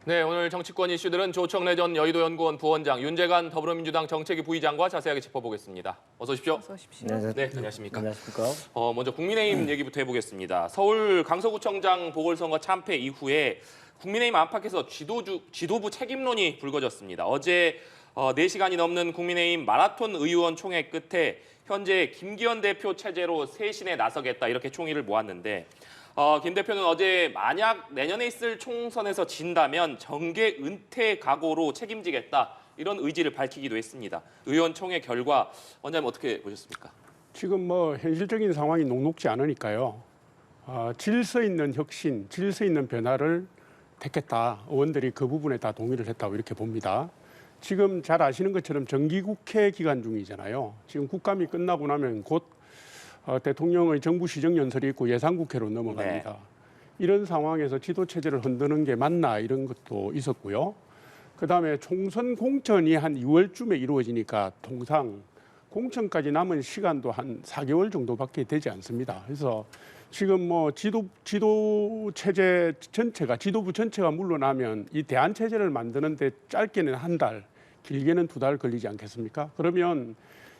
네, 오늘 정치권 이슈들은 조청래 전 여의도연구원 부원장, 윤재관 더불어민주당 정책위 부의장과 자세하게 짚어보겠습니다. 어서 오십시오. 어서 오십시오. 네, 안녕하십니까. 안녕하십니까. 먼저 국민의힘 얘기부터 해보겠습니다. 서울 강서구청장 보궐선거 참패 이후에 국민의힘 안팎에서 지도부 책임론이 불거졌습니다. 어제 4시간이 넘는 국민의힘 마라톤 의원 총회 끝에 현재 김기현 대표 체제로 쇄신에 나서겠다 이렇게 총의를 모았는데 김 대표는 어제 만약 내년에 있을 총선에서 진다면 정계 은퇴 각오로 책임지겠다 이런 의지를 밝히기도 했습니다. 의원총회 결과 원장님 어떻게 보셨습니까? 지금 현실적인 상황이 녹록지 않으니까요. 질서 있는 혁신, 질서 있는 변화를 택했다. 의원들이 그 부분에 다 동의를 했다고 이렇게 봅니다. 지금 잘 아시는 것처럼 정기국회 기간 중이잖아요. 지금 국감이 끝나고 나면 곧 대통령의 정부 시정연설이 있고 예산국회로 넘어갑니다. 네. 이런 상황에서 지도체제를 흔드는 게 맞나 이런 것도 있었고요. 그다음에 총선 공천이 한 2월쯤에 이루어지니까 통상 공천까지 남은 시간도 한 4개월 정도밖에 되지 않습니다. 그래서 지금 지도부 전체가 물러나면 이 대안체제를 만드는데 짧게는 한 달, 길게는 2달 걸리지 않겠습니까? 그러면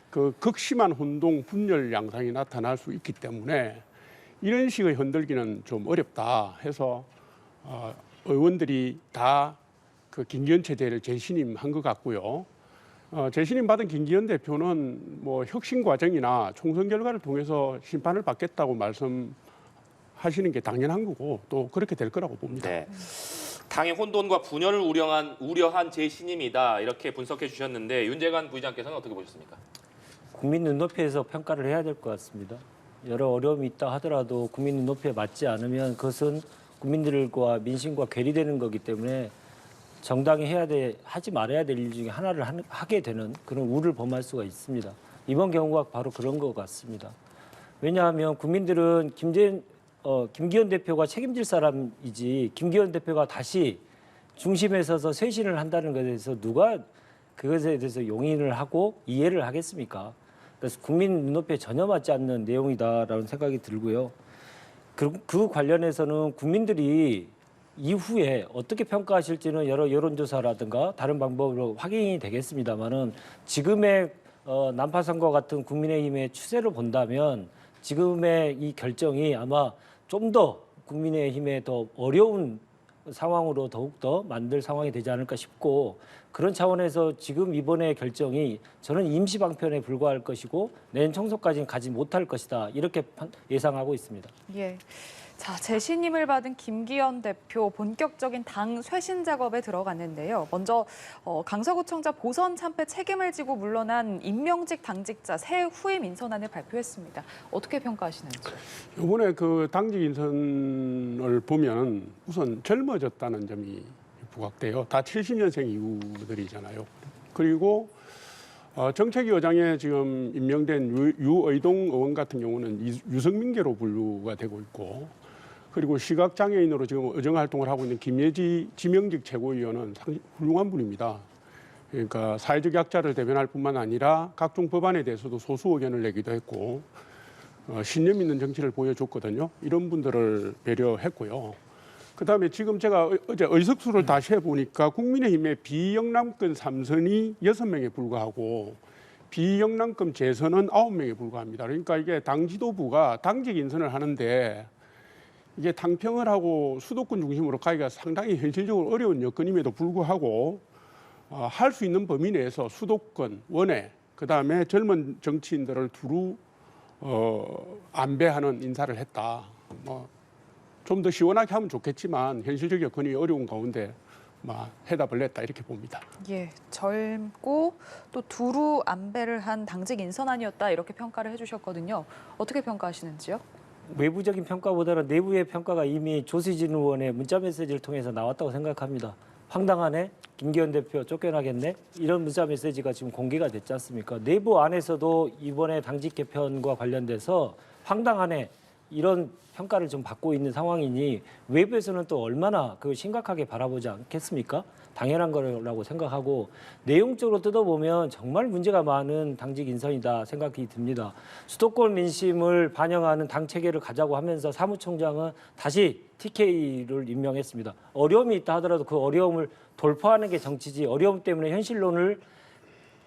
그 극심한 혼동, 분열 양상이 나타날 수 있기 때문에 이런 식의 흔들기는 좀 어렵다 해서 의원들이 다 그 김기현 체제를 재신임한 것 같고요. 재신임 받은 김기현 대표는 혁신 과정이나 총선 결과를 통해서 심판을 받겠다고 말씀하시는 게 당연한 거고 또 그렇게 될 거라고 봅니다. 네. 당의 혼돈과 분열을 우려한 재신임이다 이렇게 분석해 주셨는데 윤재관 부의장께서는 어떻게 보셨습니까? 국민 눈높이에서 평가를 해야 될 것 같습니다. 여러 어려움이 있다 하더라도 국민 눈높이에 맞지 않으면 그것은 국민들과 민심과 괴리되는 거기 때문에 정당이 하지 말아야 될 일 중에 하나를 하게 되는 그런 우를 범할 수가 있습니다. 이번 경우가 바로 그런 것 같습니다. 왜냐하면 국민들은 김기현 대표가 책임질 사람이지 김기현 대표가 다시 중심에 서서 쇄신을 한다는 것에 대해서 누가 그것에 대해서 용인을 하고 이해를 하겠습니까? 그래서 국민 눈높이에 전혀 맞지 않는 내용이다라는 생각이 들고요. 그 관련해서는 국민들이 이후에 어떻게 평가하실지는 여러 여론조사라든가 다른 방법으로 확인이 되겠습니다만은 지금의 난파선거 같은 국민의힘의 추세를 본다면 지금의 이 결정이 아마 좀 더 국민의힘에 더 어려운 상황으로 더욱더 만들 상황이 되지 않을까 싶고 그런 차원에서 지금 이번의 결정이 저는 임시방편에 불과할 것이고 내년 총선까지는 가지 못할 것이다 이렇게 예상하고 있습니다. 예. 자, 재신임을 받은 김기현 대표 본격적인 당 쇄신 작업에 들어갔는데요. 먼저 강서구청장 보선 참패 책임을 지고 물러난 임명직 당직자 새 후임 인선안을 발표했습니다. 어떻게 평가하시는지요? 이번에 그 당직 인선을 보면 우선 젊어졌다는 점이 부각돼요. 다 70년생 이후들이잖아요. 그리고 정책위 의장에 지금 임명된 유의동 의원 같은 경우는 유성민계로 분류가 되고 있고 그리고 시각장애인으로 지금 의정활동을 하고 있는 김예지 지명직 최고위원은 상당히 훌륭한 분입니다. 그러니까 사회적 약자를 대변할 뿐만 아니라 각종 법안에 대해서도 소수 의견을 내기도 했고 신념 있는 정치를 보여줬거든요. 이런 분들을 배려했고요. 그다음에 지금 제가 어제 의석수를 다시 해보니까 국민의힘의 비영남권 3선이 6명에 불과하고 비영남권 재선은 9명에 불과합니다. 그러니까 이게 당 지도부가 당직 인선을 하는데 이게 당평을 하고 수도권 중심으로 가기가 상당히 현실적으로 어려운 여건임에도 불구하고 할 수 있는 범위 내에서 수도권, 원외, 그다음에 젊은 정치인들을 두루 안배하는 인사를 했다. 좀 더 시원하게 하면 좋겠지만 현실적 여건이 어려운 가운데 해답을 냈다 이렇게 봅니다. 예, 젊고 또 두루 안배를 한 당직 인선안이었다 이렇게 평가를 해주셨거든요. 어떻게 평가하시는지요? 외부적인 평가보다는 내부의 평가가 이미 조수진 의원의 문자 메시지를 통해서 나왔다고 생각합니다. 황당하네? 김기현 대표 쫓겨나겠네? 이런 문자 메시지가 지금 공개가 됐지 않습니까? 내부 안에서도 이번에 당직 개편과 관련돼서 황당하네, 이런 평가를 좀 받고 있는 상황이니 외부에서는 또 얼마나 그 심각하게 바라보지 않겠습니까? 당연한 거라고 생각하고 내용적으로 뜯어보면 정말 문제가 많은 당직 인선이다 생각이 듭니다. 수도권 민심을 반영하는 당 체계를 가자고 하면서 사무총장은 다시 TK를 임명했습니다. 어려움이 있다 하더라도 그 어려움을 돌파하는 게 정치지 어려움 때문에 현실론을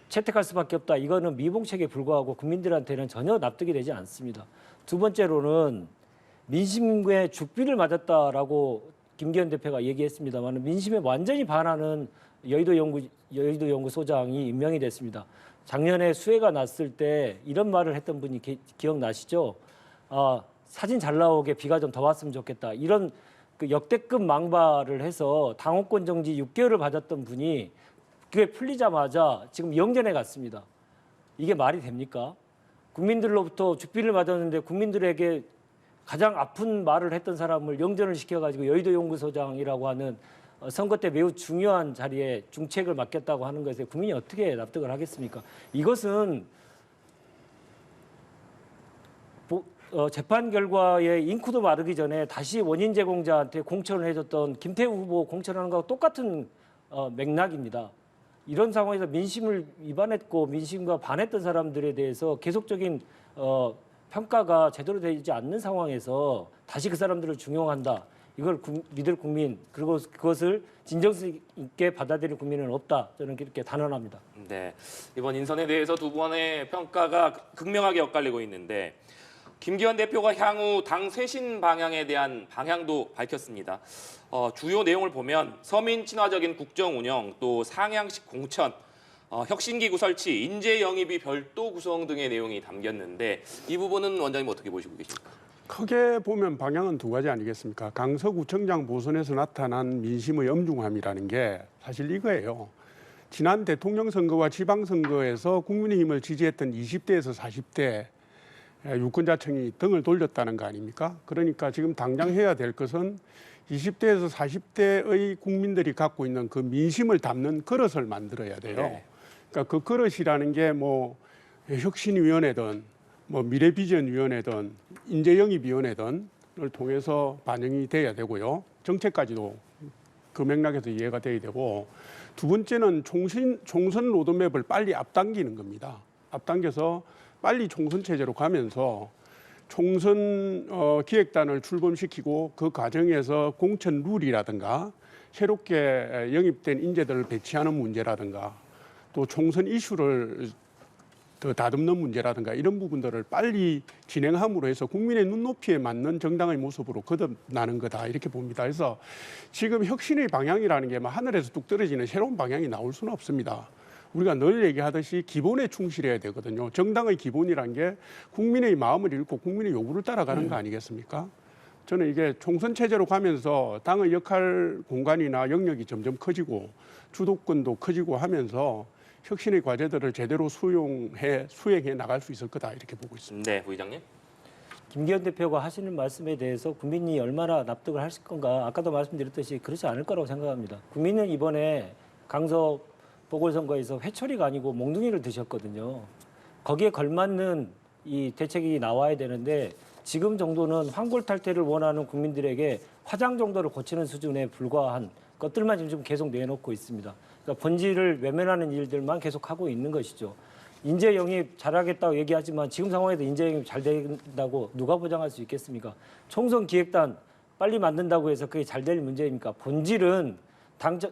채택할 수밖에 없다. 이거는 미봉책에 불과하고 국민들한테는 전혀 납득이 되지 않습니다. 두 번째로는 민심의 죽비를 맞았다라고 김기현 대표가 얘기했습니다만 민심에 완전히 반하는 여의도 연구소장이 임명이 됐습니다. 작년에 수해가 났을 때 이런 말을 했던 분이 기억나시죠? 사진 잘 나오게 비가 좀 더 왔으면 좋겠다. 이런 그 역대급 망발을 해서 당원권 정지 6개월을 받았던 분이 그게 풀리자마자 지금 영전에 갔습니다. 이게 말이 됩니까? 국민들로부터 죽비를 맞았는데 국민들에게 가장 아픈 말을 했던 사람을 영전을 시켜가지고 여의도 연구소장이라고 하는 선거 때 매우 중요한 자리에 중책을 맡겼다고 하는 것에 국민이 어떻게 납득을 하겠습니까? 이것은 재판 결과에 잉크도 마르기 전에 다시 원인 제공자한테 공천을 해줬던 김태우 후보 공천하는 거하고 똑같은 맥락입니다. 이런 상황에서 민심을 위반했고 민심과 반했던 사람들에 대해서 계속적인 평가가 제대로 되지 않는 상황에서 다시 그 사람들을 중용한다. 이걸 믿을 국민 그리고 그것을 진정성 있게 받아들일 국민은 없다. 저는 이렇게 단언합니다. 네, 이번 인선에 대해서 두 번의 평가가 극명하게 엇갈리고 있는데 김기현 대표가 향후 당 쇄신 방향에 대한 방향도 밝혔습니다. 주요 내용을 보면 서민 친화적인 국정 운영, 또 상향식 공천, 혁신기구 설치, 인재 영입이 별도 구성 등의 내용이 담겼는데 이 부분은 원장님 어떻게 보시고 계십니까? 크게 보면 방향은 두 가지 아니겠습니까? 강서구청장 보선에서 나타난 민심의 엄중함이라는 게 사실 이거예요. 지난 대통령 선거와 지방선거에서 국민의힘을 지지했던 20대에서 40대 유권자층이 등을 돌렸다는 거 아닙니까? 그러니까 지금 당장 해야 될 것은 20대에서 40대의 국민들이 갖고 있는 그 민심을 담는 그릇을 만들어야 돼요. 네. 그러니까 그 그릇이라는 게 뭐 혁신위원회든 뭐 미래비전위원회든 인재영입위원회든을 통해서 반영이 돼야 되고요. 정책까지도 그 맥락에서 이해가 돼야 되고 두 번째는 총선 로드맵을 빨리 앞당기는 겁니다. 앞당겨서 빨리 총선 체제로 가면서 총선 기획단을 출범시키고 그 과정에서 공천 룰이라든가 새롭게 영입된 인재들을 배치하는 문제라든가 또 총선 이슈를 더 다듬는 문제라든가 이런 부분들을 빨리 진행함으로 해서 국민의 눈높이에 맞는 정당의 모습으로 거듭나는 거다 이렇게 봅니다. 그래서 지금 혁신의 방향이라는 게 하늘에서 뚝 떨어지는 새로운 방향이 나올 수는 없습니다. 우리가 늘 얘기하듯이 기본에 충실해야 되거든요. 정당의 기본이란 게 국민의 마음을 읽고 국민의 요구를 따라가는 거 아니겠습니까? 저는 이게 총선 체제로 가면서 당의 역할 공간이나 영역이 점점 커지고 주도권도 커지고 하면서 혁신의 과제들을 제대로 수행해 나갈 수 있을 거다 이렇게 보고 있습니다. 네, 부의장님. 김기현 대표가 하시는 말씀에 대해서 국민이 얼마나 납득을 하실 건가 아까도 말씀드렸듯이 그렇지 않을 거라고 생각합니다. 국민은 이번에 강서 보궐선거에서 회초리가 아니고 몽둥이를 드셨거든요. 거기에 걸맞는 이 대책이 나와야 되는데 지금 정도는 황골탈퇴를 원하는 국민들에게 화장 정도를 고치는 수준에 불과한 것들만 지금 계속 내놓고 있습니다. 그러니까 본질을 외면하는 일들만 계속 하고 있는 것이죠. 인재 영입 잘하겠다고 얘기하지만 지금 상황에서 인재 영입 잘 된다고 누가 보장할 수 있겠습니까? 총선 기획단 빨리 만든다고 해서 그게 잘 될 문제입니까? 본질은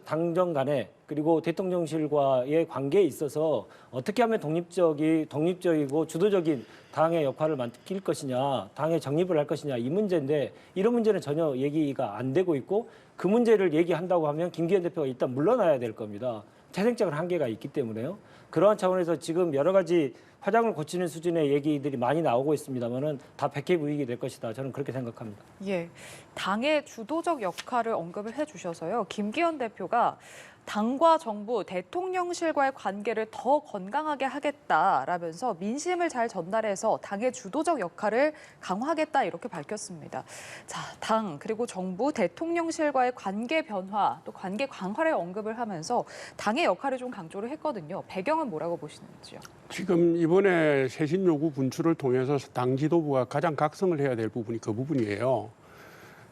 당정 간에 그리고 대통령실과의 관계에 있어서 어떻게 하면 독립적이고 주도적인 당의 역할을 맡길 것이냐, 당의 정립을 할 것이냐 이 문제인데 이런 문제는 전혀 얘기가 안 되고 있고 그 문제를 얘기한다고 하면 김기현 대표가 일단 물러나야 될 겁니다. 태생적인 한계가 있기 때문에요. 그러한 차원에서 지금 여러 가지 화장을 고치는 수준의 얘기들이 많이 나오고 있습니다만은 다 백해무익이 될 것이다. 저는 그렇게 생각합니다. 예, 당의 주도적 역할을 언급을 해주셔서요. 김기현 대표가 당과 정부, 대통령실과의 관계를 더 건강하게 하겠다라면서 민심을 잘 전달해서 당의 주도적 역할을 강화하겠다 이렇게 밝혔습니다. 자, 당 그리고 정부, 대통령실과의 관계 변화 또 관계 강화를 언급을 하면서 당의 역할을 좀 강조를 했거든요. 배경은 뭐라고 보시는지요? 지금 이번 이번에 쇄신 요구 분출을 통해서 당 지도부가 가장 각성을 해야 될 부분이 그 부분이에요.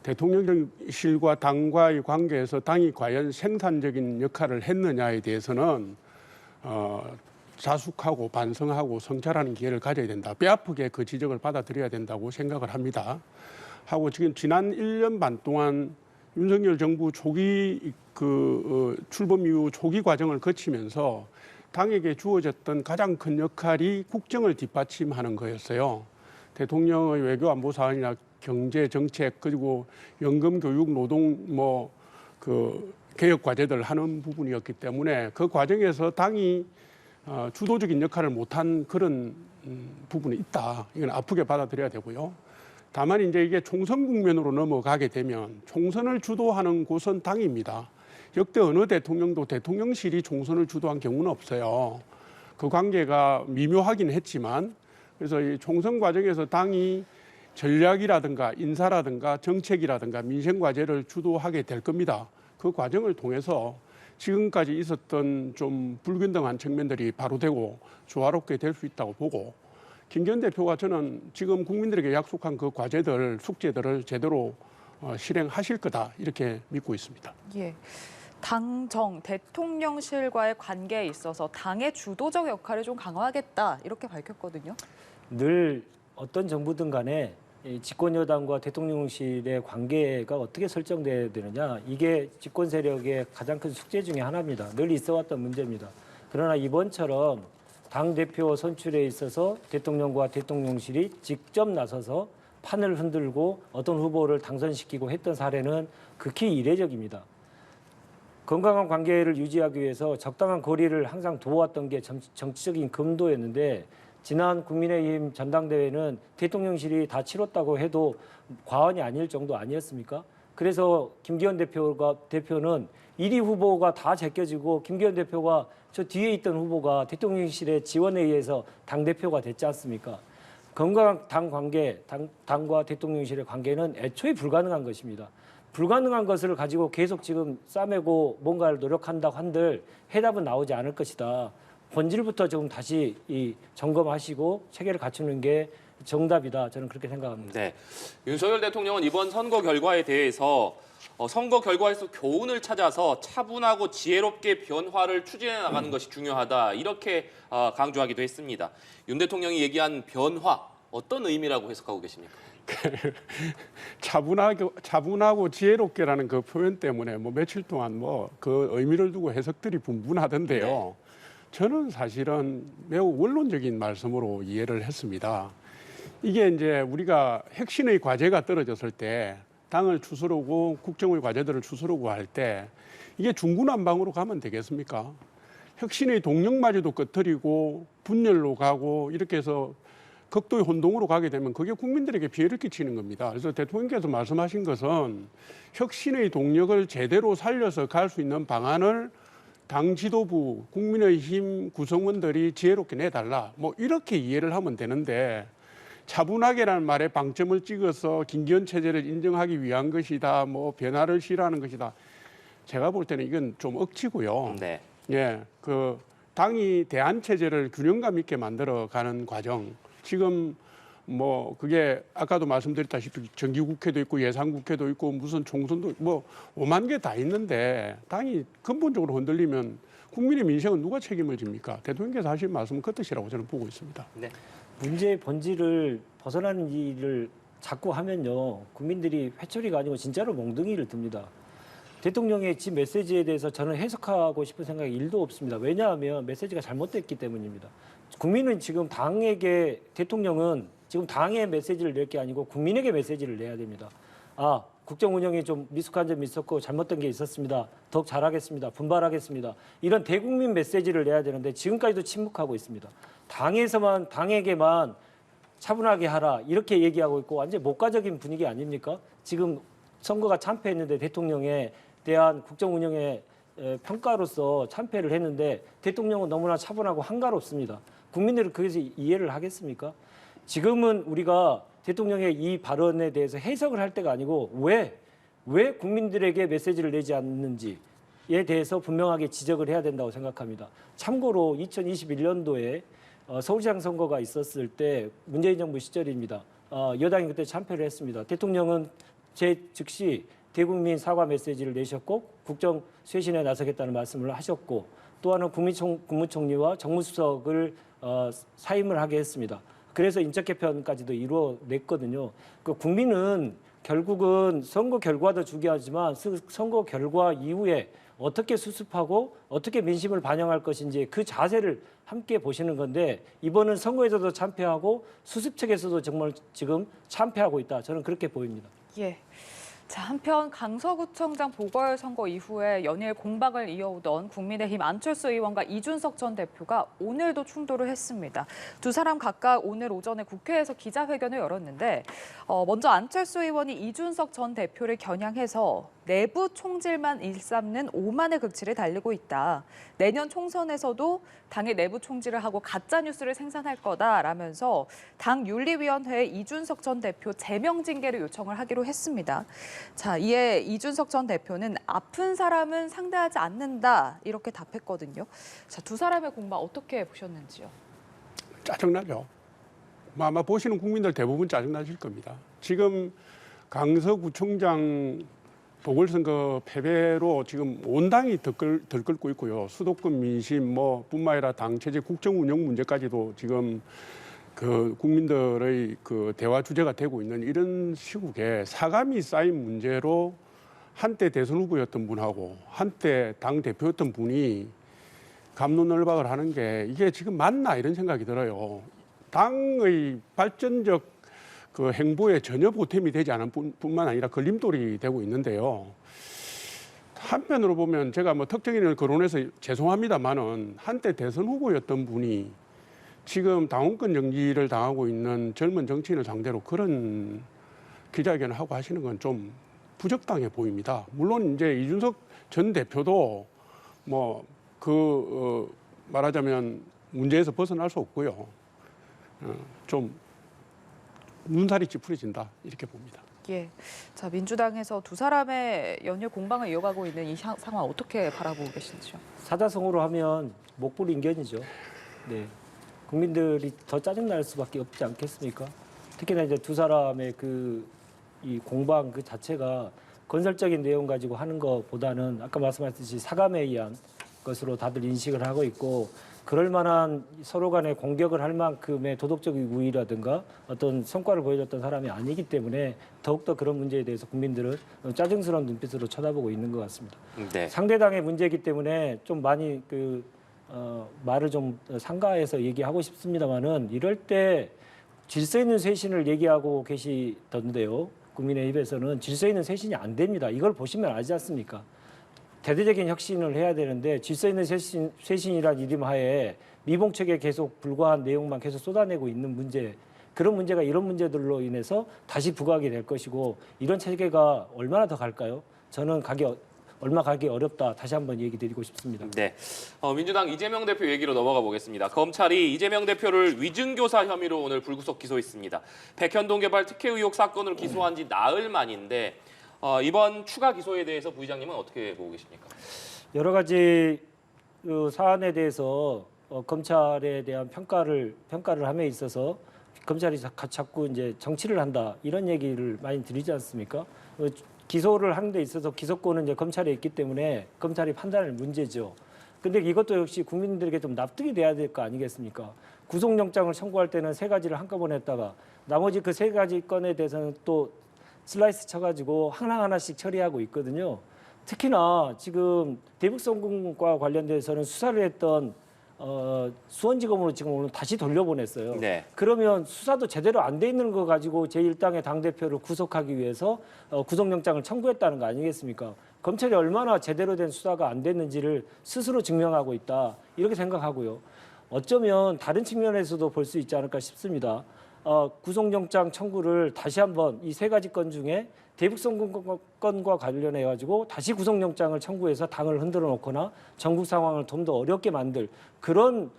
대통령실과 당과의 관계에서 당이 과연 생산적인 역할을 했느냐에 대해서는 자숙하고 반성하고 성찰하는 기회를 가져야 된다. 뼈아프게 그 지적을 받아들여야 된다고 생각을 합니다. 하고 지금 지난 1년 반 동안 윤석열 정부 초기 출범 이후 초기 과정을 거치면서 당에게 주어졌던 가장 큰 역할이 국정을 뒷받침하는 거였어요. 대통령의 외교 안보 사안이나 경제 정책 그리고 연금 교육 노동 개혁 과제들 하는 부분이었기 때문에 그 과정에서 당이 주도적인 역할을 못한 그런 부분이 있다. 이건 아프게 받아들여야 되고요. 다만 이제 이게 총선 국면으로 넘어가게 되면 총선을 주도하는 곳은 당입니다. 역대 어느 대통령도 대통령실이 총선을 주도한 경우는 없어요. 그 관계가 미묘하긴 했지만 그래서 이 총선 과정에서 당이 전략이라든가 인사라든가 정책이라든가 민생 과제를 주도하게 될 겁니다. 그 과정을 통해서 지금까지 있었던 좀 불균등한 측면들이 바로되고 조화롭게 될 수 있다고 보고 김기현 대표가 저는 지금 국민들에게 약속한 그 과제들, 숙제들을 제대로 실행하실 거다 이렇게 믿고 있습니다. 예. 당정 대통령실과의 관계에 있어서 당의 주도적 역할을 좀 강화하겠다 이렇게 밝혔거든요. 늘 어떤 정부든 간에 이 집권 여당과 대통령실의 관계가 어떻게 설정돼야 되느냐 이게 집권 세력의 가장 큰 숙제 중에 하나입니다. 늘 있어왔던 문제입니다. 그러나 이번처럼 당대표 선출에 있어서 대통령과 대통령실이 직접 나서서 판을 흔들고 어떤 후보를 당선시키고 했던 사례는 극히 이례적입니다. 건강한 관계를 유지하기 위해서 적당한 거리를 항상 두어왔던 게 정치적인 금도였는데 지난 국민의힘 전당대회는 대통령실이 다 치렀다고 해도 과언이 아닐 정도 아니었습니까? 그래서 김기현 대표는 1위 후보가 다 제껴지고 김기현 대표가 저 뒤에 있던 후보가 대통령실의 지원에 의해서 당대표가 됐지 않습니까? 건강한 당 관계, 당과 대통령실의 관계는 애초에 불가능한 것입니다. 불가능한 것을 가지고 계속 지금 싸매고 뭔가를 노력한다고 한들 해답은 나오지 않을 것이다. 본질부터 좀 다시 점검하시고 체계를 갖추는 게 정답이다. 저는 그렇게 생각합니다. 네, 윤석열 대통령은 이번 선거 결과에 대해서 선거 결과에서 교훈을 찾아서 차분하고 지혜롭게 변화를 추진해 나가는 것이 중요하다. 이렇게 강조하기도 했습니다. 윤 대통령이 얘기한 변화 어떤 의미라고 해석하고 계십니까? 차분하고 지혜롭게라는 그 표현 때문에 며칠 동안 그 의미를 두고 해석들이 분분하던데요. 네. 저는 사실은 매우 원론적인 말씀으로 이해를 했습니다. 이게 이제 우리가 혁신의 과제가 떨어졌을 때 당을 추스르고 국정의 과제들을 추스르고 할 때 이게 중구난방으로 가면 되겠습니까? 혁신의 동력마저도 끄트리고 분열로 가고 이렇게 해서 극도의 혼동으로 가게 되면 그게 국민들에게 피해를 끼치는 겁니다. 그래서 대통령께서 말씀하신 것은 혁신의 동력을 제대로 살려서 갈 수 있는 방안을 당 지도부, 국민의힘 구성원들이 지혜롭게 내달라. 이렇게 이해를 하면 되는데 차분하게라는 말에 방점을 찍어서 김기현 체제를 인정하기 위한 것이다. 변화를 싫어하는 것이다. 제가 볼 때는 이건 좀 억지고요. 네. 예, 당이 대안 체제를 균형감 있게 만들어가는 과정. 지금 그게 아까도 말씀드렸다시피 정기국회도 있고 예산국회도 있고 무슨 총선도 5만 개 다 있는데 당이 근본적으로 흔들리면 국민의 민생은 누가 책임을 집니까? 대통령께서 하신 말씀은 그 뜻이라고 저는 보고 있습니다. 네. 문제의 본질을 벗어나는 일을 자꾸 하면요. 국민들이 회초리가 아니고 진짜로 몽둥이를 듭니다. 대통령의 지 메시지에 대해서 저는 해석하고 싶은 생각이 1도 없습니다. 왜냐하면 메시지가 잘못됐기 때문입니다. 국민은 지금 대통령은 지금 당의 메시지를 낼 게 아니고 국민에게 메시지를 내야 됩니다. 국정 운영에 좀 미숙한 점이 있었고 잘못된 게 있었습니다. 더욱 잘하겠습니다. 분발하겠습니다. 이런 대국민 메시지를 내야 되는데 지금까지도 침묵하고 있습니다. 당에게만 차분하게 하라 이렇게 얘기하고 있고 완전 목가적인 분위기 아닙니까? 지금 선거가 참패했는데 대통령에 대한 국정 운영의 평가로서 참패를 했는데 대통령은 너무나 차분하고 한가롭습니다. 국민들은 거기서 이해를 하겠습니까? 지금은 우리가 대통령의 이 발언에 대해서 해석을 할 때가 아니고 왜 국민들에게 메시지를 내지 않는지에 대해서 분명하게 지적을 해야 된다고 생각합니다. 참고로 2021년도에 서울시장 선거가 있었을 때 문재인 정부 시절입니다. 여당이 그때 참패를 했습니다. 대통령은 즉시 대국민 사과 메시지를 내셨고 국정 쇄신에 나서겠다는 말씀을 하셨고 또 하나는 국무총리와 정무수석을 사임을 하게 했습니다. 그래서 인적 개편까지도 이루어냈거든요. 그 국민은 결국은 선거 결과도 중요하지만 선거 결과 이후에 어떻게 수습하고 어떻게 민심을 반영할 것인지 그 자세를 함께 보시는 건데 이번은 선거에서도 참패하고 수습 측에서도 정말 지금 참패하고 있다. 저는 그렇게 보입니다. 예. 자, 한편 강서구청장 보궐선거 이후에 연일 공방을 이어오던 국민의힘 안철수 의원과 이준석 전 대표가 오늘도 충돌을 했습니다. 두 사람 각각 오늘 오전에 국회에서 기자회견을 열었는데 먼저 안철수 의원이 이준석 전 대표를 겨냥해서 내부 총질만 일삼는 오만의 극치를 달리고 있다. 내년 총선에서도 당의 내부 총질을 하고 가짜 뉴스를 생산할 거다라면서 당 윤리위원회에 이준석 전 대표 제명 징계를 요청을 하기로 했습니다. 자, 이에 이준석 전 대표는 아픈 사람은 상대하지 않는다 이렇게 답했거든요. 자, 두 사람의 공방 어떻게 보셨는지요? 짜증나죠. 아마 보시는 국민들 대부분 짜증나실 겁니다. 지금 강서구청장 보궐선거 패배로 지금 온 당이 들끓고 있고요. 수도권 민심 뿐만 아니라 당 체제 국정 운영 문제까지도 지금 그 국민들의 그 대화 주제가 되고 있는 이런 시국에 사감이 쌓인 문제로 한때 대선 후보였던 분하고 한때 당 대표였던 분이 갑론을박을 하는 게 이게 지금 맞나 이런 생각이 들어요. 당의 발전적 그 행보에 전혀 보탬이 되지 않은 뿐만 아니라 걸림돌이 되고 있는데요. 한편으로 보면 제가 특정인을 거론해서 죄송합니다만은 한때 대선 후보였던 분이 지금 당원권 정지를 당하고 있는 젊은 정치인을 상대로 그런 기자회견을 하고 하시는 건 좀 부적당해 보입니다. 물론 이제 이준석 전 대표도 말하자면 문제에서 벗어날 수 없고요. 좀 눈살이 찌푸려진다 이렇게 봅니다. 예. 자, 민주당에서 두 사람의 연일 공방을 이어가고 있는 이 상황 어떻게 바라보고 계신지요? 사자성어로 하면 목불인견이죠. 네. 국민들이 더 짜증날 수밖에 없지 않겠습니까? 특히나 이제 두 사람의 이 공방 그 자체가 건설적인 내용 가지고 하는 것보다는 아까 말씀하셨듯이 사감에 의한 것으로 다들 인식을 하고 있고 그럴 만한 서로 간에 공격을 할 만큼의 도덕적인 우위라든가 어떤 성과를 보여줬던 사람이 아니기 때문에 더욱더 그런 문제에 대해서 국민들은 짜증스러운 눈빛으로 쳐다보고 있는 것 같습니다. 네. 상대당의 문제이기 때문에 좀 많이 말을 좀 상가해서 얘기하고 싶습니다만은 이럴 때 질서 있는 쇄신을 얘기하고 계시던데요. 국민의힘에서는 질서 있는 쇄신이 안 됩니다. 이걸 보시면 알지 않습니까? 대대적인 혁신을 해야 되는데 질서 있는 쇄신이란 이름 하에 미봉책에 계속 불과한 내용만 계속 쏟아내고 있는 문제, 그런 문제가 이런 문제들로 인해서 다시 부각이 될 것이고 이런 체계가 얼마나 더 갈까요? 저는 얼마 가기 어렵다. 다시 한번 얘기 드리고 싶습니다. 네, 민주당 이재명 대표 얘기로 넘어가 보겠습니다. 검찰이 이재명 대표를 위증교사 혐의로 오늘 불구속 기소했습니다. 백현동 개발 특혜 의혹 사건으로 기소한 지 나흘 만인데 이번 추가 기소에 대해서 부의장님은 어떻게 보고 계십니까? 여러 가지 사안에 대해서 검찰에 대한 평가를 함에 있어서 검찰이 자꾸 이제 정치를 한다 이런 얘기를 많이 드리지 않습니까? 기소를 하는 데 있어서 기소권은 이제 검찰에 있기 때문에 검찰이 판단할 문제죠. 근데 이것도 역시 국민들에게 좀 납득이 돼야 될 거 아니겠습니까? 구속영장을 청구할 때는 세 가지를 한꺼번에 했다가 나머지 그 세 가지 건에 대해서는 또 슬라이스 쳐가지고 하나하나씩 처리하고 있거든요. 특히나 지금 대북송금과 관련돼서는 수사를 했던 수원지검으로 지금 오늘 다시 돌려보냈어요. 네. 그러면 수사도 제대로 안 돼 있는 거 가지고 제1당의 당대표를 구속하기 위해서 구속영장을 청구했다는 거 아니겠습니까? 검찰이 얼마나 제대로 된 수사가 안 됐는지를 스스로 증명하고 있다. 이렇게 생각하고요. 어쩌면 다른 측면에서도 볼 수 있지 않을까 싶습니다. 구속영장 청구를 다시 한번 이 세 가지 건 중에 대북송금 건과 관련해 가지고 다시 구속영장을 청구해서 당을 흔들어 놓거나 전국 상황을 좀 더 어렵게 만들 그런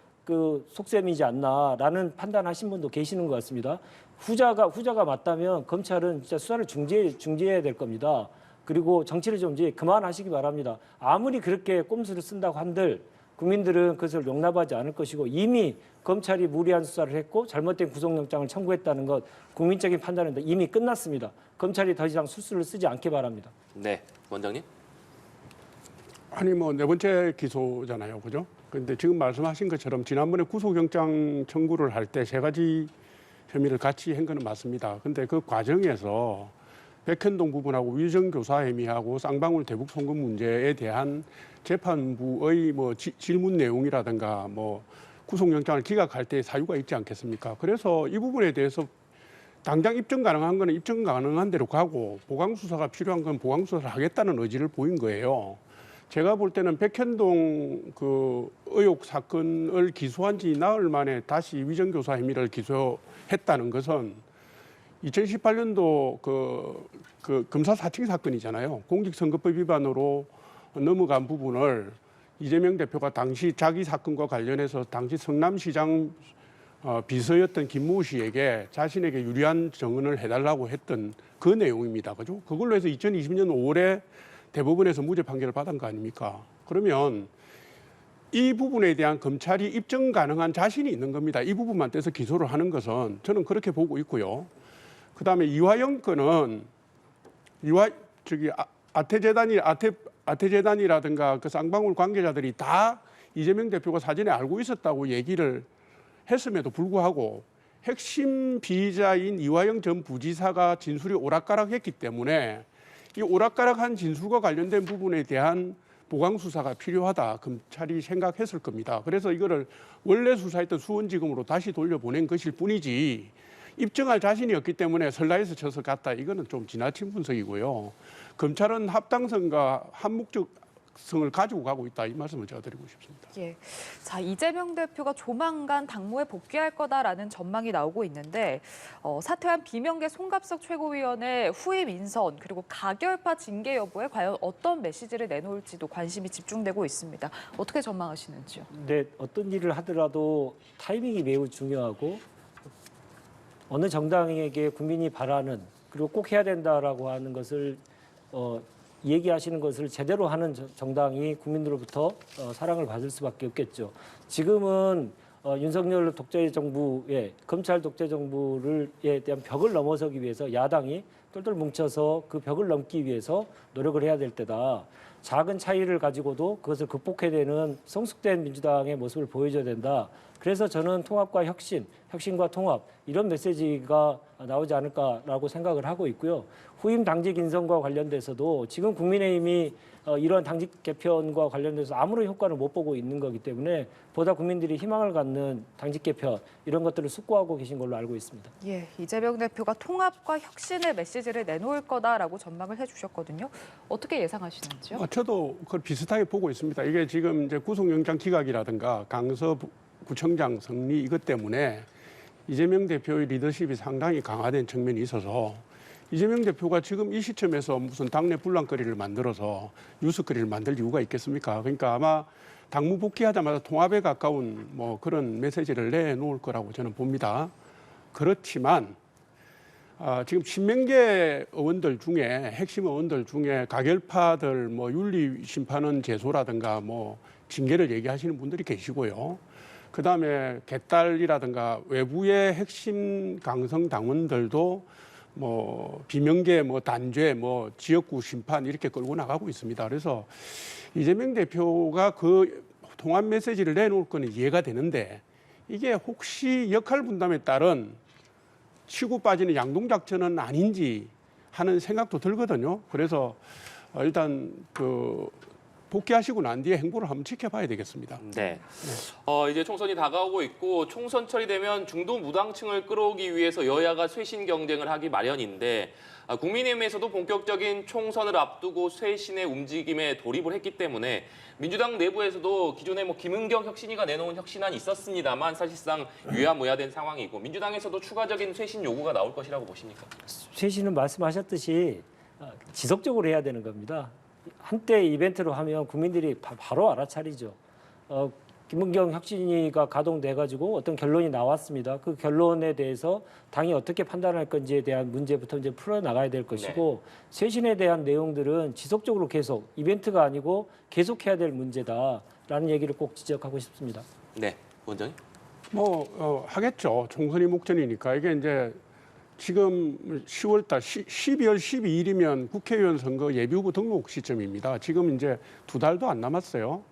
속셈이지 않나라는 판단하신 분도 계시는 것 같습니다. 후자가 맞다면 검찰은 진짜 수사를 중지해야 될 겁니다. 그리고 정치를 좀 이제 그만하시기 바랍니다. 아무리 그렇게 꼼수를 쓴다고 한들 국민들은 그것을 용납하지 않을 것이고 이미 검찰이 무리한 수사를 했고 잘못된 구속영장을 청구했다는 것 국민적인 판단은 이미 끝났습니다. 검찰이 더 이상 술수를 쓰지 않기 바랍니다. 네, 원장님. 아니 뭐 네 번째 기소잖아요, 그죠? 근데 지금 말씀하신 것처럼 지난번에 구속영장 청구를 할 때 세 가지 혐의를 같이 한 거는 맞습니다. 근데 그 과정에서 백현동 부분하고 위정교사 혐의하고 쌍방울 대북 송금 문제에 대한 재판부의 뭐 질문 내용이라든가 뭐 구속영장을 기각할 때 사유가 있지 않겠습니까? 그래서 이 부분에 대해서 당장 입증 가능한 거는 입증 가능한 대로 가고 보강 수사가 필요한 건 보강 수사를 하겠다는 의지를 보인 거예요. 제가 볼 때는 백현동 그 의혹 사건을 기소한 지 나흘 만에 다시 위정교사 혐의를 기소했다는 것은 2018년도 그 검사 사칭 사건이잖아요. 공직선거법 위반으로 넘어간 부분을 이재명 대표가 당시 자기 사건과 관련해서 당시 성남시장 비서였던 김무우 씨에게 자신에게 유리한 증언을 해달라고 했던 그 내용입니다. 그죠? 그걸로 해서 2020년 5월에 대법원에서 무죄 판결을 받은 거 아닙니까? 그러면 이 부분에 대한 검찰이 입증 가능한 자신이 있는 겁니다. 이 부분만 떼서 기소를 하는 것은 저는 그렇게 보고 있고요. 그다음에 이화영 건은 아태재단이라든가 그 쌍방울 관계자들이 다 이재명 대표가 사전에 알고 있었다고 얘기를 했음에도 불구하고 핵심 피의자인 이화영 전 부지사가 진술이 오락가락했기 때문에 이 오락가락한 진술과 관련된 부분에 대한 보강 수사가 필요하다 검찰이 생각했을 겁니다. 그래서 이거를 원래 수사했던 수원지검으로 다시 돌려보낸 것일 뿐이지 입증할 자신이 없기 때문에 설라에서 쳐서 갔다 이거는 좀 지나친 분석이고요. 검찰은 합당성과 한목적성을 가지고 가고 있다 이 말씀을 제가 드리고 싶습니다. 예. 자, 이재명 대표가 조만간 당무에 복귀할 거다라는 전망이 나오고 있는데 사퇴한 비명계 송갑석 최고위원의 후임 인선 그리고 가결파 징계 여부에 과연 어떤 메시지를 내놓을지도 관심이 집중되고 있습니다. 어떻게 전망하시는지요? 네, 어떤 일을 하더라도 타이밍이 매우 중요하고 어느 정당에게 국민이 바라는 그리고 꼭 해야 된다라고 하는 것을 얘기하시는 것을 제대로 하는 정당이 국민들로부터 사랑을 받을 수밖에 없겠죠. 지금은 윤석열 독재 정부의 검찰 독재 정부에 대한 벽을 넘어서기 위해서 야당이 똘똘 뭉쳐서 그 벽을 넘기 위해서 노력을 해야 될 때다. 작은 차이를 가지고도 그것을 극복해내는 성숙된 민주당의 모습을 보여줘야 된다. 그래서 저는 통합과 혁신, 혁신과 통합 이런 메시지가 나오지 않을까라고 생각을 하고 있고요. 후임 당직 인선과 관련돼서도 지금 국민의힘이 이런 당직 개편과 관련돼서 아무런 효과를 못 보고 있는 거기 때문에 보다 국민들이 희망을 갖는 당직 개편 이런 것들을 숙고하고 계신 걸로 알고 있습니다. 예, 이재명 대표가 통합과 혁신의 메시지를 내놓을 거다라고 전망을 해주셨거든요. 어떻게 예상하시는지요? 저도 그걸 비슷하게 보고 있습니다. 이게 지금 이제 구속영장 기각이라든가 강서구청장 승리 이것 때문에 이재명 대표의 리더십이 상당히 강화된 측면이 있어서 이재명 대표가 지금 이 시점에서 무슨 당내 분란거리를 만들어서 뉴스거리를 만들 이유가 있겠습니까? 그러니까 아마 당무 복귀하자마자 통합에 가까운 뭐 그런 메시지를 내놓을 거라고 저는 봅니다. 그렇지만 지금 신명계 의원들 중에 핵심 의원들 중에 가결파들 뭐 윤리 심판원 제소라든가 뭐 징계를 얘기하시는 분들이 계시고요. 그다음에 개딸이라든가 외부의 핵심 강성 당원들도 뭐 비명계 뭐 단죄 뭐 지역구 심판 이렇게 끌고 나가고 있습니다. 그래서 이재명 대표가 그 통합 메시지를 내놓을 거는 이해가 되는데 이게 혹시 역할 분담에 따른 치고 빠지는 양동작전은 아닌지 하는 생각도 들거든요. 그래서 일단 복귀하시고 난 뒤에 행보를 한번 지켜봐야 되겠습니다. 네. 이제 총선이 다가오고 있고 총선 처리되면 중도 무당층을 끌어오기 위해서 여야가 쇄신 경쟁을 하기 마련인데 국민의힘에서도 본격적인 총선을 앞두고 쇄신의 움직임에 돌입을 했기 때문에 민주당 내부에서도 기존에 뭐 김은경 혁신위가 내놓은 혁신안이 있었습니다만 사실상 유야무야된 상황이고 민주당에서도 추가적인 쇄신 요구가 나올 것이라고 보십니까? 쇄신은 말씀하셨듯이 지속적으로 해야 되는 겁니다. 한때 이벤트로 하면 국민들이 바로 알아차리죠. 김은경 혁신위가 가동돼가지고 어떤 결론이 나왔습니다. 그 결론에 대해서 당이 어떻게 판단할 건지에 대한 문제부터 이제 풀어나가야 될 것이고 쇄신에 대한 내용들은 지속적으로 계속 이벤트가 아니고 계속해야 될 문제다라는 얘기를 꼭 지적하고 싶습니다. 네, 원장님. 하겠죠. 총선이 목전이니까. 이게 이제 지금 10월달, 12월 12일이면 국회의원 선거 예비후보 등록 시점입니다. 지금 이제 2달도 안 남았어요.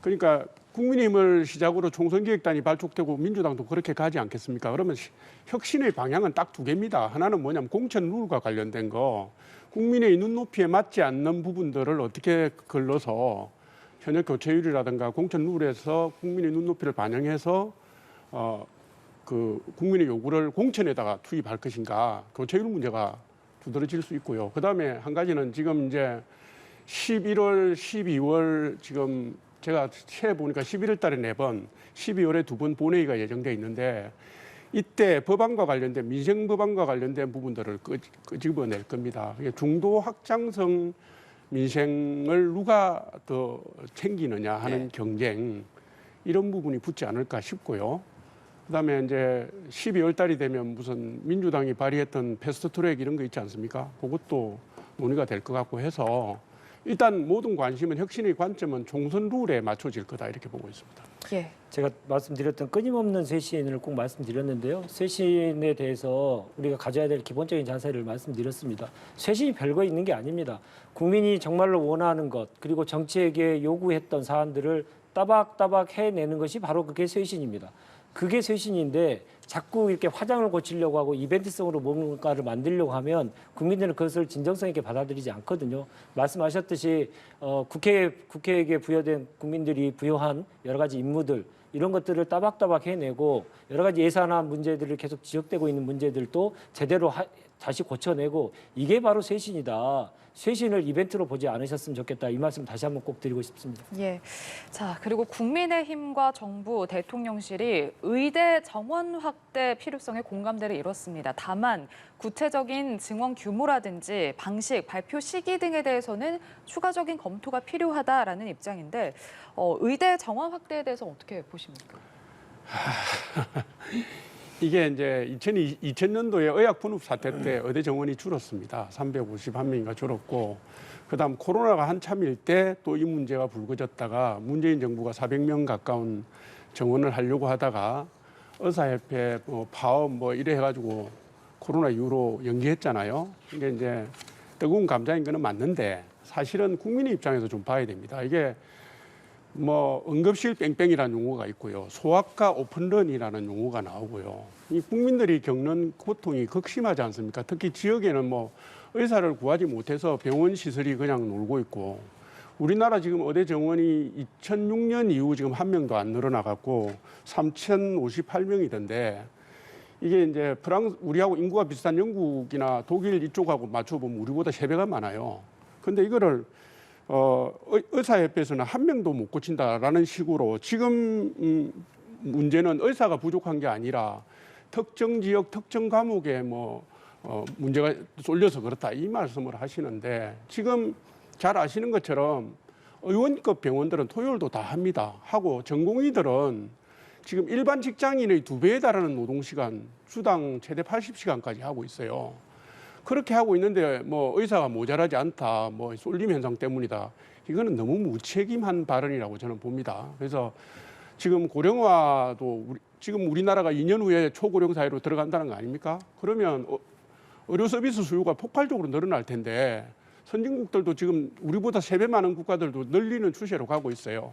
그러니까 국민의힘을 시작으로 총선기획단이 발족되고 민주당도 그렇게 가지 않겠습니까? 그러면 혁신의 방향은 딱 2개입니다. 하나는 뭐냐면 공천 룰과 관련된 거, 국민의 눈높이에 맞지 않는 부분들을 어떻게 걸러서 현역 교체율이라든가 공천 룰에서 국민의 눈높이를 반영해서 그 국민의 요구를 공천에다가 투입할 것인가, 교체율 문제가 두드러질 수 있고요. 그다음에 한 가지는 지금 이제 11월, 12월 지금 제가 세 보니까 11월 달에 4번, 12월에 2번 본회의가 예정돼 있는데 이때 법안과 관련된 민생 법안과 관련된 부분들을 끄집어낼 겁니다. 중도 확장성 민생을 누가 더 챙기느냐 하는 경쟁 이런 부분이 붙지 않을까 싶고요. 그다음에 이제 12월 달이 되면 무슨 민주당이 발의했던 패스트트랙 이런 거 있지 않습니까? 그것도 논의가 될 것 같고 해서 일단 모든 관심은 혁신의 관점은 총선 룰에 맞춰질 거다 이렇게 보고 있습니다. 예. 제가 말씀드렸던 끊임없는 쇄신을 꼭 말씀드렸는데요. 쇄신에 대해서 우리가 가져야 될 기본적인 자세를 말씀드렸습니다. 쇄신이 별거 있는 게 아닙니다. 국민이 정말로 원하는 것 그리고 정치에게 요구했던 사안들을 따박따박 해내는 것이 바로 그게 쇄신입니다. 그게 쇄신인데 자꾸 이렇게 화장을 고치려고 하고 이벤트성으로 뭔가를 만들려고 하면 국민들은 그것을 진정성 있게 받아들이지 않거든요. 말씀하셨듯이 국회에게 부여된 국민들이 부여한 여러 가지 임무들 이런 것들을 따박따박 해내고 여러 가지 예산안 문제들을 계속 지적되고 있는 문제들도 제대로 다시 고쳐내고 이게 바로 쇄신이다. 쇄신을 이벤트로 보지 않으셨으면 좋겠다. 이 말씀 다시 한번 꼭 드리고 싶습니다. 예. 자, 그리고 국민의힘과 정부, 대통령실이 의대 정원 확대 필요성에 공감대를 이뤘습니다. 다만 구체적인 증원 규모라든지 방식, 발표 시기 등에 대해서는 추가적인 검토가 필요하다라는 입장인데 의대 정원 확대에 대해서 어떻게 보십니까? 이게 이제 2000년도에 의학 분업 사태 때 의대 정원이 줄었습니다. 351명인가 줄었고 그다음 코로나가 한참일 때 또 이 문제가 불거졌다가 문재인 정부가 400명 가까운 정원을 하려고 하다가 의사협회 파업 이래 해가지고 코로나 이후로 연기했잖아요. 이게 이제 뜨거운 감자인 거는 맞는데 사실은 국민의 입장에서 좀 봐야 됩니다. 이게 응급실 뺑뺑이라는 용어가 있고요. 소아과 오픈런이라는 용어가 나오고요. 이 국민들이 겪는 고통이 극심하지 않습니까? 특히 지역에는 의사를 구하지 못해서 병원 시설이 그냥 놀고 있고 우리나라 지금 의대 정원이 2006년 이후 지금 1명도 안 늘어나갔고 3,058명이던데 이게 이제 우리하고 인구가 비슷한 영국이나 독일 이쪽하고 맞춰보면 우리보다 3배가 많아요. 근데 이거를 의사협회에서는 1명도 못 고친다라는 식으로 지금 문제는 의사가 부족한 게 아니라 특정 지역, 특정 과목에 문제가 쏠려서 그렇다 이 말씀을 하시는데 지금 잘 아시는 것처럼 의원급 병원들은 토요일도 다 합니다. 하고 전공의들은 지금 일반 직장인의 2배에 달하는 노동시간, 주당 최대 80시간까지 하고 있어요. 그렇게 하고 있는데 의사가 모자라지 않다, 쏠림 현상 때문이다. 이거는 너무 무책임한 발언이라고 저는 봅니다. 그래서 지금 고령화도 지금 우리나라가 2년 후에 초고령 사회로 들어간다는 거 아닙니까? 그러면 의료 서비스 수요가 폭발적으로 늘어날 텐데 선진국들도 지금 우리보다 3배 많은 국가들도 늘리는 추세로 가고 있어요.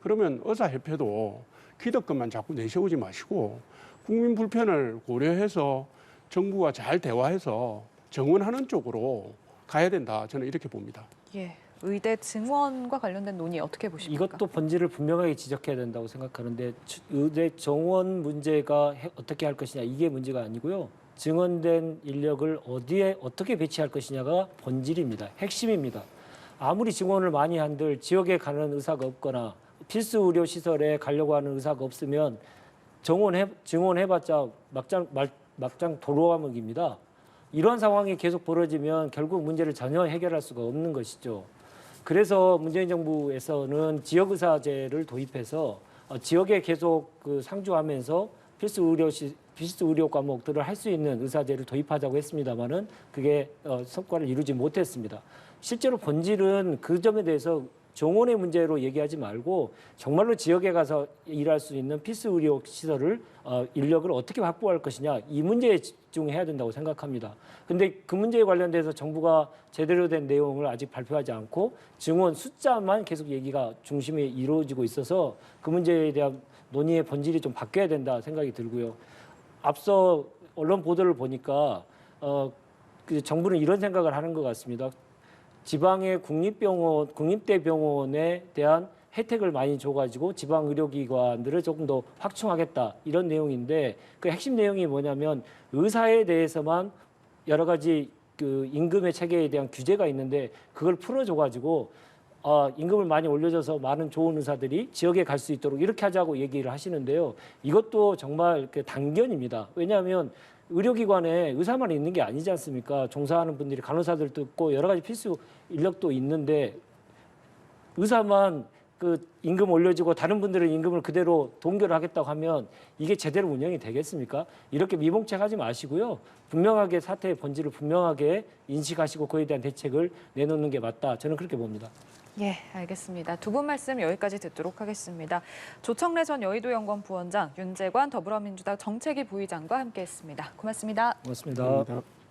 그러면 의사협회도 기득권만 자꾸 내세우지 마시고 국민 불편을 고려해서 정부와 잘 대화해서 정원하는 쪽으로 가야 된다. 저는 이렇게 봅니다. 예. 의대 증원과 관련된 논의 어떻게 보십니까? 이것도 본질을 분명하게 지적해야 된다고 생각하는데 의대 정원 문제가 어떻게 할 것이냐 이게 문제가 아니고요. 증원된 인력을 어디에 어떻게 배치할 것이냐가 본질입니다. 핵심입니다. 아무리 증원을 많이 한들 지역에 가는 의사가 없거나 필수 의료 시설에 가려고 하는 의사가 없으면 증원해봤자 막장 도로화목입니다. 이런 상황이 계속 벌어지면 결국 문제를 전혀 해결할 수가 없는 것이죠. 그래서 문재인 정부에서는 지역의사제를 도입해서 지역에 계속 상주하면서 필수 의료 과목들을 할 수 있는 의사제를 도입하자고 했습니다만은 그게 성과를 이루지 못했습니다. 실제로 본질은 그 점에 대해서 정원의 문제로 얘기하지 말고 정말로 지역에 가서 일할 수 있는 필수 의료 시설을 인력을 어떻게 확보할 것이냐 이 문제에 집중해야 된다고 생각합니다. 근데 그 문제에 관련돼서 정부가 제대로 된 내용을 아직 발표하지 않고 증원 숫자만 계속 얘기가 중심에 이루어지고 있어서 그 문제에 대한 논의의 본질이 좀 바뀌어야 된다 생각이 들고요. 앞서 언론 보도를 보니까 정부는 이런 생각을 하는 것 같습니다. 지방의 국립대병원에 대한 혜택을 많이 줘가지고 지방 의료기관들을 조금 더 확충하겠다 이런 내용인데 그 핵심 내용이 뭐냐면 의사에 대해서만 여러 가지 그 임금의 체계에 대한 규제가 있는데 그걸 풀어줘가지고 임금을 많이 올려줘서 많은 좋은 의사들이 지역에 갈 수 있도록 이렇게 하자고 얘기를 하시는데요. 이것도 정말 단견입니다. 왜냐하면 의료기관에 의사만 있는 게 아니지 않습니까? 종사하는 분들이 간호사들도 있고 여러 가지 필수 인력도 있는데 의사만 그 임금 올려주고 다른 분들은 임금을 그대로 동결을 하겠다고 하면 이게 제대로 운영이 되겠습니까? 이렇게 미봉책하지 마시고요. 분명하게 사태의 본질을 분명하게 인식하시고 그에 대한 대책을 내놓는 게 맞다. 저는 그렇게 봅니다. 예, 알겠습니다. 두 분 말씀 여기까지 듣도록 하겠습니다. 조청래 전 여의도연구원 부원장, 윤재관 더불어민주당 정책위 부의장과 함께했습니다. 고맙습니다. 고맙습니다. 감사합니다.